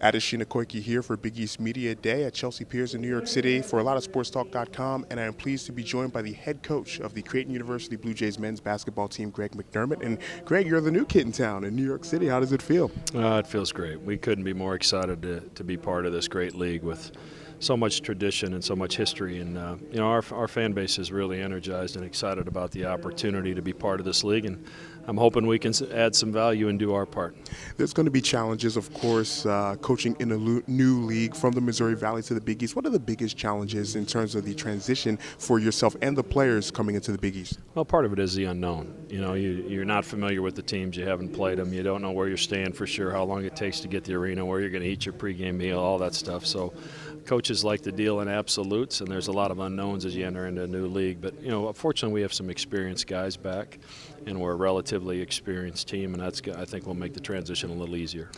Adeshina Koike here for Big East Media Day at Chelsea Piers in New York City for ALottaSportsTalk.com, and I am pleased to be joined by the head coach of the Creighton University Blue Jays men's basketball team, Greg McDermott. And Greg, you're the new kid in town in New York City. How does it feel? It feels great. We couldn't be more excited to be part of this great league with so much tradition and so much history, and our fan base is really energized and excited about the opportunity to be part of this league, and I'm hoping we can add some value and do our part. There's going to be challenges, of course, coaching in a new league from the Missouri Valley to the Big East. What are the biggest challenges in terms of the transition for yourself and the players coming into the Big East? Well, part of it is the unknown. You're not familiar with the teams. You haven't played them. You don't know where you're staying for sure, how long it takes to get to the arena, where you're going to eat your pregame meal, all that stuff. So coaches like to deal in absolutes, and there's a lot of unknowns as you enter into a new league. But, fortunately we have some experienced guys back, and we're a relatively experienced team, and I think will make the transition a little easier.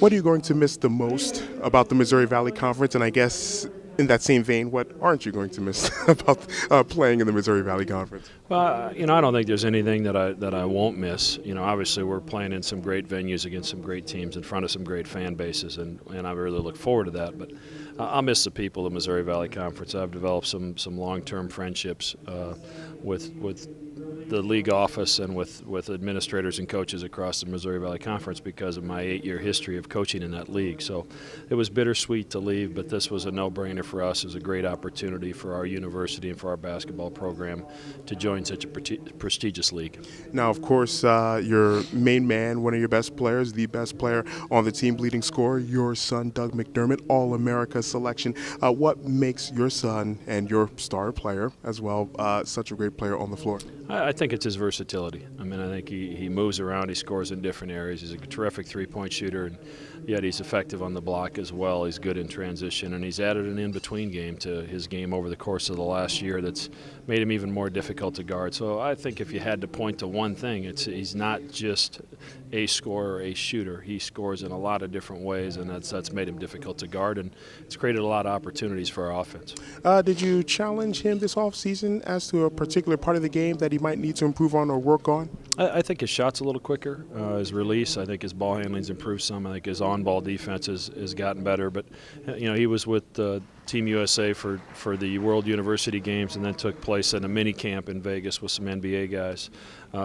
What are you going to miss the most about the Missouri Valley Conference? And I guess in that same vein, what aren't you going to miss about playing in the Missouri Valley Conference? Well, I don't think there's anything that I won't miss. Obviously we're playing in some great venues against some great teams in front of some great fan bases, and I really look forward to that. But I'll miss the people of the Missouri Valley Conference. I've developed some long-term friendships with the league office and with administrators and coaches across the Missouri Valley Conference because of my 8-year history of coaching in that league. So it was bittersweet to leave, but this was a no-brainer for us. It was a great opportunity for our university and for our basketball program to join such a prestigious league. Now, of course, your main man, one of your best players, the best player on the team, leading scorer, your son, Doug McDermott, All-America selection. What makes your son and your star player as well such a great player on the floor? I think it's his versatility. I think he moves around, he scores in different areas. He's a terrific three-point shooter, and yet he's effective on the block as well. He's good in transition, and he's added an in-between game to his game over the course of the last year that's made him even more difficult to guard. So I think if you had to point to one thing, he's not just a scorer, a shooter. He scores in a lot of different ways, and that's made him difficult to guard, and it's created a lot of opportunities for our offense. Did you challenge him this offseason as to a particular part of the game that he might need to improve on or work on? I think his shot's a little quicker, his release. I think his ball handling's improved some. I think his on-ball defense has gotten better. But he was with Team USA for the World University Games, and then took place in a mini camp in Vegas with some NBA guys.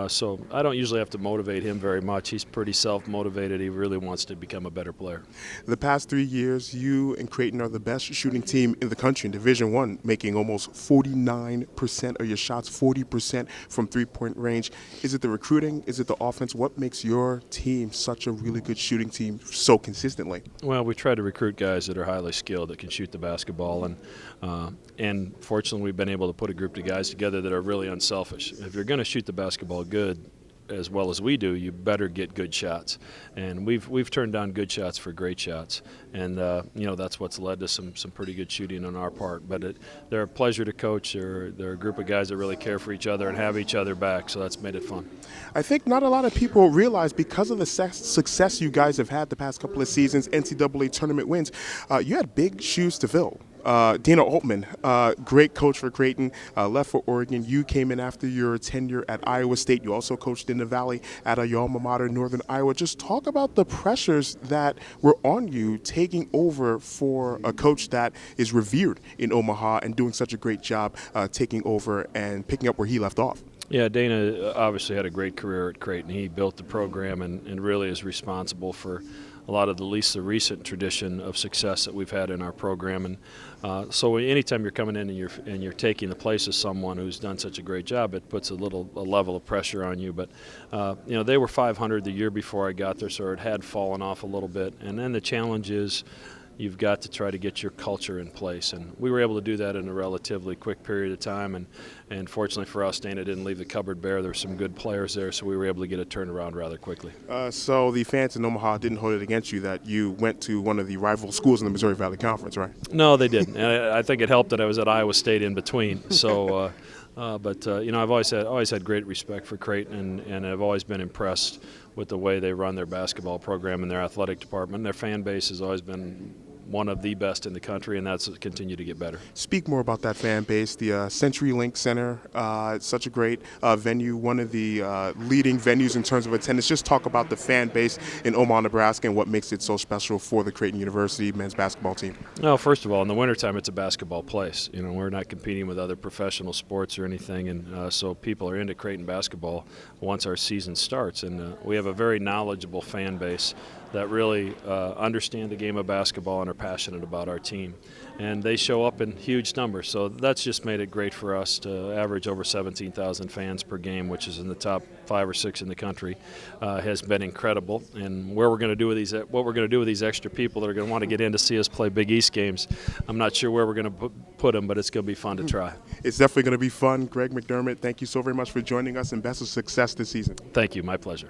So I don't usually have to motivate him very much. He's pretty self-motivated. He really wants to become a better player. The past 3 years, you and Creighton are the best shooting team in the country in Division I, making almost 49% of your shots, 40% from three-point range. Is it the recruiting? Is it the offense? What makes your team such a really good shooting team so consistently? Well, we try to recruit guys that are highly skilled, that can shoot the basketball, and fortunately we've been able to put a group of guys together that are really unselfish. If you're going to shoot the basketball good, as well as we do, you better get good shots, and we've turned down good shots for great shots, and that's what's led to some pretty good shooting on our part. But they're a pleasure to coach. They're a group of guys that really care for each other and have each other back, so that's made it fun. I think not a lot of people realize, because of the success you guys have had the past couple of seasons, NCAA tournament wins, you had big shoes to fill. Dana Altman, great coach for Creighton, left for Oregon. You came in after your tenure at Iowa State. You also coached in the Valley at your alma mater, Northern Iowa. Just talk about the pressures that were on you taking over for a coach that is revered in Omaha and doing such a great job taking over and picking up where he left off. Yeah, Dana obviously had a great career at Creighton. He built the program and really is responsible for a lot of the recent tradition of success that we've had in our program. And so anytime you're coming in and you're taking the place of someone who's done such a great job, it puts a level of pressure on you. But they were 500 the year before I got there, so it had fallen off a little bit. And then the challenge is you've got to try to get your culture in place. And we were able to do that in a relatively quick period of time. And fortunately for us, Dana didn't leave the cupboard bare. There were some good players there, so we were able to get it turned around rather quickly. So the fans in Omaha didn't hold it against you that you went to one of the rival schools in the Missouri Valley Conference, right? No, they didn't. And I think it helped that I was at Iowa State in between. So, I've always had great respect for Creighton, and I've always been impressed with the way they run their basketball program and their athletic department. Their fan base has always been one of the best in the country, and that's continue to get better. Speak more about that fan base. The CenturyLink Center, it's such a great venue, one of the leading venues in terms of attendance. Just talk about the fan base in Omaha, Nebraska, and what makes it so special for the Creighton University men's basketball team. No, first of all, in the wintertime, it's a basketball place. You know, we're not competing with other professional sports or anything, and so people are into Creighton basketball once our season starts. And we have a very knowledgeable fan base that really understand the game of basketball and are passionate about our team. And they show up in huge numbers, so that's just made it great for us to average over 17,000 fans per game, which is in the top 5 or 6 in the country. Has been incredible. And what we're going to do with these extra people that are going to want to get in to see us play Big East games, I'm not sure where we're going to put them, but it's going to be fun to try. It's definitely going to be fun. Greg McDermott, thank you so very much for joining us, and best of success this season. Thank you. My pleasure.